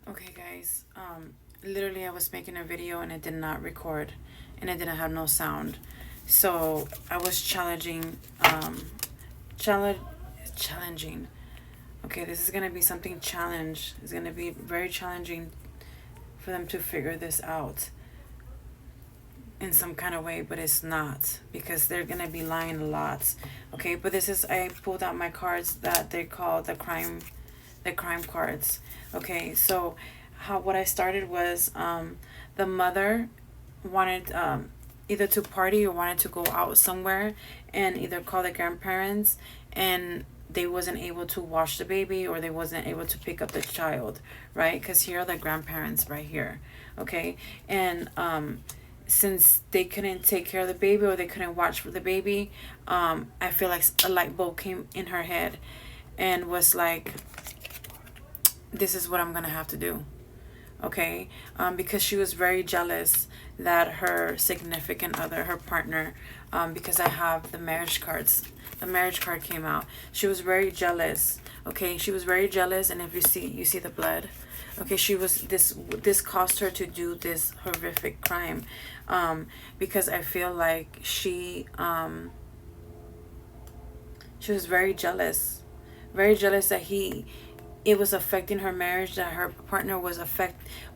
Okay, guys. Literally, I was making a video and it did not record, and it didn't have no sound. So I was challenge, challenging. Okay, this is gonna be something challenge. It's gonna be very challenging for them to figure this out in some kind of way, but it's not because they're gonna be lying a lot. Okay, but this is I pulled out my cards that they call the crime cards. Okay, so how what I started was the mother wanted either to party or wanted to go out somewhere and either call the grandparents, and they wasn't able to wash the baby or they wasn't able to pick up the child, right? Because here are the grandparents right here. Okay, and since they couldn't take care of the baby or they couldn't watch for the baby, I feel like a light bulb came in her head and was like, this is what I'm gonna have to do. Okay, because she was very jealous that her significant other, her partner, because I have the marriage cards, the marriage card came out. She was very jealous. Okay, she was very jealous, and if you see the blood. Okay, she was this caused her to do this horrific crime, because I feel like she was very jealous that it was affecting her marriage, that her partner was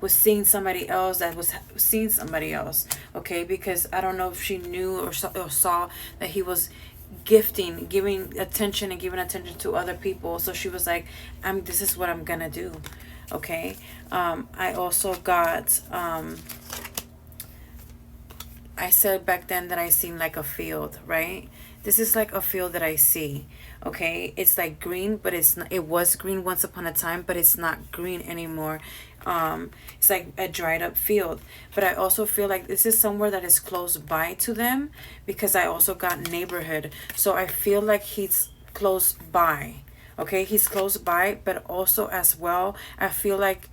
seeing somebody else, that was seeing somebody else. Okay, because I don't know if she knew or saw that he was giving attention and giving attention to other people. So she was like, this is what I'm gonna do. Okay, I also got I said back then that I seemed like a field, right? This is like a field that I see. Okay, it's like green, but it's not, it was green once upon a time, but it's not green anymore. It's like a dried up field. But I also feel like this is somewhere that is close by to them, because I also got neighborhood. So I feel like he's close by. Okay, he's close by, but also as well I feel like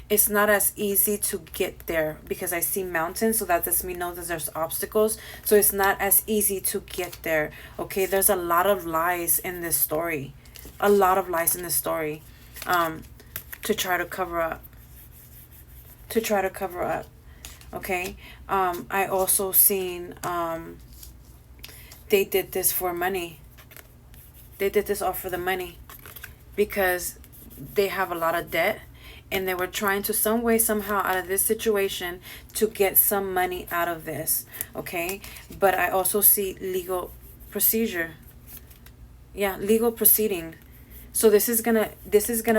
it's not as easy to get there, because I see mountains, so that lets me know that there's obstacles, so it's not as easy to get there. Okay, there's a lot of lies in this story, a lot of lies in this story, to try to cover up, okay. I also seen they did this for money. They did this all for the money, because they have a lot of debt, and they were trying to some way somehow out of this situation to get some money out of this. Okay, but I also see legal procedure. Yeah, legal proceeding. So this is gonna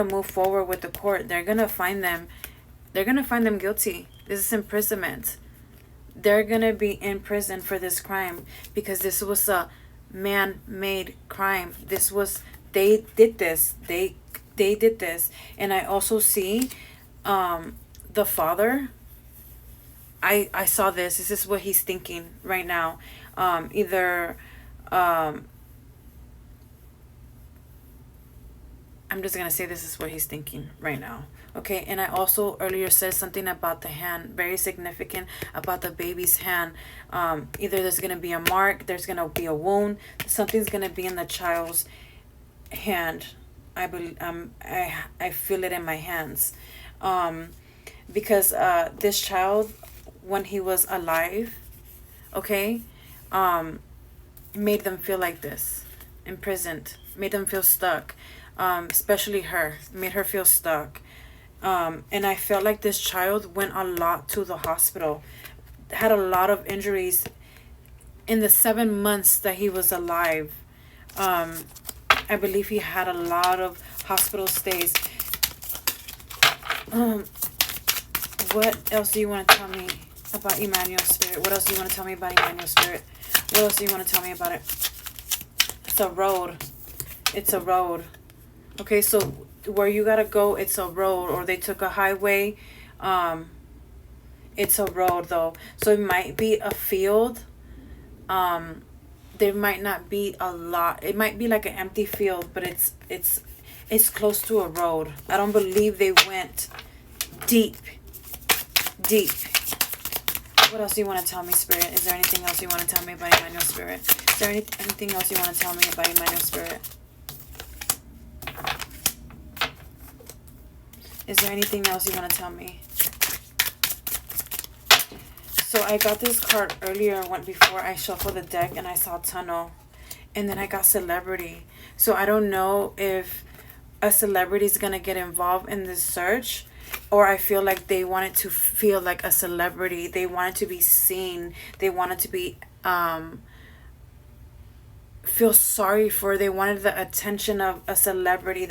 move forward with the court. They're gonna find them guilty. This is imprisonment. They're gonna be in prison for this crime, because this was a man-made crime. This was they did this. They did this. And I also see the father. I saw this. This is what he's thinking right now. Either I'm just gonna say this is what he's thinking right now. Okay, and I also earlier said something about the hand, very significant about the baby's hand. Either there's gonna be a mark, there's gonna be a wound, something's gonna be in the child's hand. I believe I feel it in my hands, because this child, when he was alive, okay, made them feel like this, imprisoned, made them feel stuck, especially her, made her feel stuck. And I felt like this child went a lot to the hospital, had a lot of injuries in the 7 months that he was alive. I believe he had a lot of hospital stays. What else do you want to tell me about Emmanuel Spirit? What else do you want to tell me about Emmanuel Spirit? What else do you want to tell me about it? It's a road. It's a road. Okay, so where you gotta go, it's a road, or they took a highway. It's a road though, so it might be a field. There might not be a lot. It might be like an empty field, but it's close to a road. I don't believe they went deep. What else do you want to tell me, Spirit? Is there anything else you want to tell me about Emmanuel Spirit? Is there anything else you want to tell me about Emmanuel Spirit? Is there anything else you want to tell me? So I got this card earlier, before I shuffled the deck, and I saw tunnel. And then I got celebrity. So I don't know if a celebrity is going to get involved in this search, or I feel like they wanted to feel like a celebrity. They wanted to be seen. They wanted to be feel sorry for. They wanted the attention of a celebrity.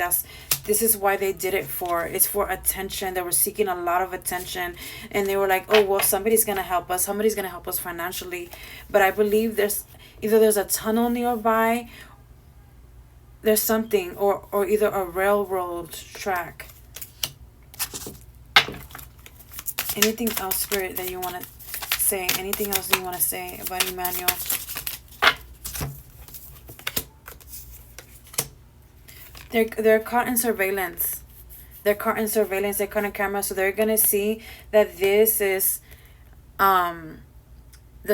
This is why they did it for. It's for attention. They were seeking a lot of attention, and they were like, oh well, somebody's gonna help us. Somebody's gonna help us financially. But I believe there's a tunnel nearby. There's something, or either a railroad track. Anything else, Spirit, that you want to say? Anything else you want to say about Emmanuel? They're caught in surveillance. They're caught in surveillance. They're caught on camera. So they're going to see that this is, the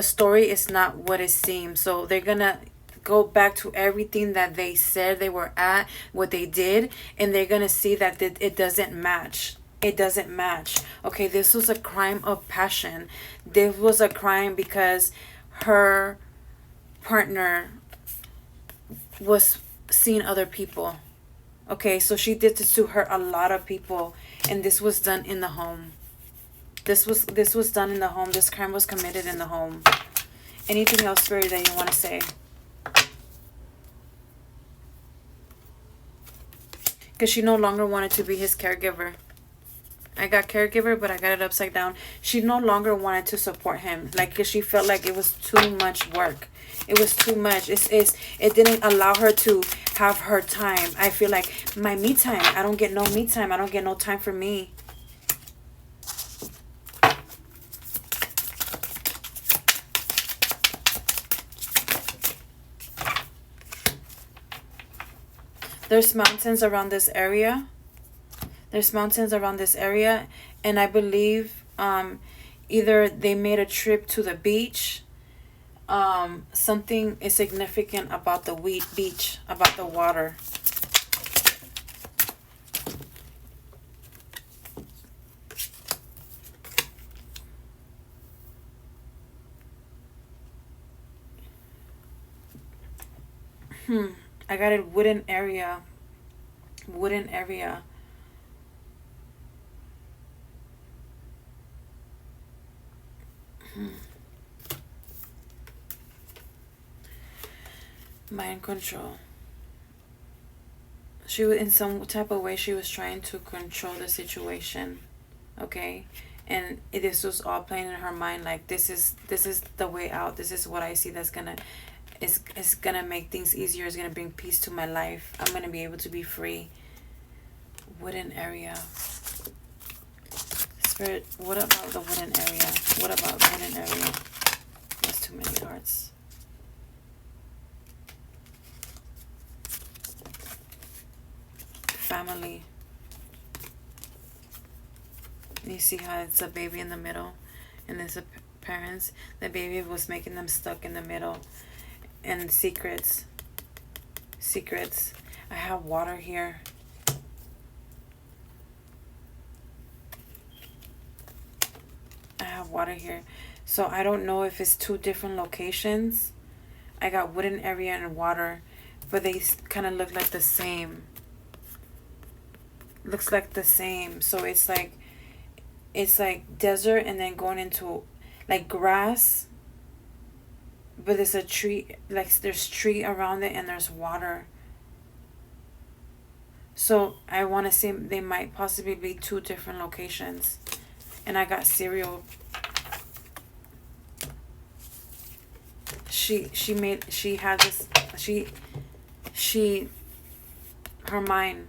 story is not what it seems. So they're going to go back to everything that they said they were at, what they did, and they're going to see that it doesn't match. It doesn't match. Okay, this was a crime of passion. This was a crime because her partner was seeing other people. Okay, so she did this to hurt a lot of people, and this was done in the home. This was done in the home. This crime was committed in the home. Anything else, Spirit, that you want to say? Because she no longer wanted to be his caregiver. I got caregiver, but I got it upside down. She no longer wanted to support him. Like, cause she felt like it was too much work. It was too much. It didn't allow her to have her time. I feel like my me time. I don't get no me time. I don't get no time for me. There's mountains around this area. There's mountains around this area. And I believe either they made a trip to the beach. Something is significant about the beach, about the water. I got a wooden area. Wooden area. Mind control. She was, in some type of way, she was trying to control the situation. Okay, and this was all playing in her mind. Like, this is the way out. This is what I see that's gonna is gonna make things easier. It's gonna bring peace to my life. I'm gonna be able to be free. Wooden area. Spirit, what about the wooden area? What about the wooden area? That's too many cards. Family. And you see how it's a baby in the middle, and there's a parents. The baby was making them stuck in the middle. And secrets. Secrets. I have water here. I have water here. So I don't know if it's two different locations. I got wooden area and water, but they kind of look like the same. Looks like the same. So it's like desert, and then going into like grass, but there's a tree, like there's tree around it, and there's water. So I want to say they might possibly be two different locations. And I got cereal. Her mind.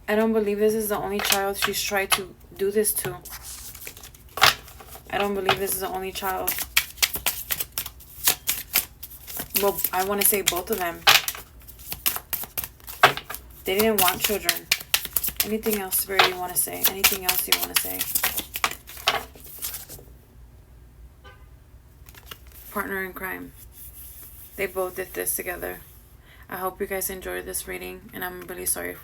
I don't believe this is the only child she's tried to do this to. I don't believe this is the only child. Well, I want to say both of them. They didn't want children. Anything else, Spirit, you want to say? Anything else you want to say? Partner in crime. They both did this together. I hope you guys enjoyed this reading, and I'm really sorry for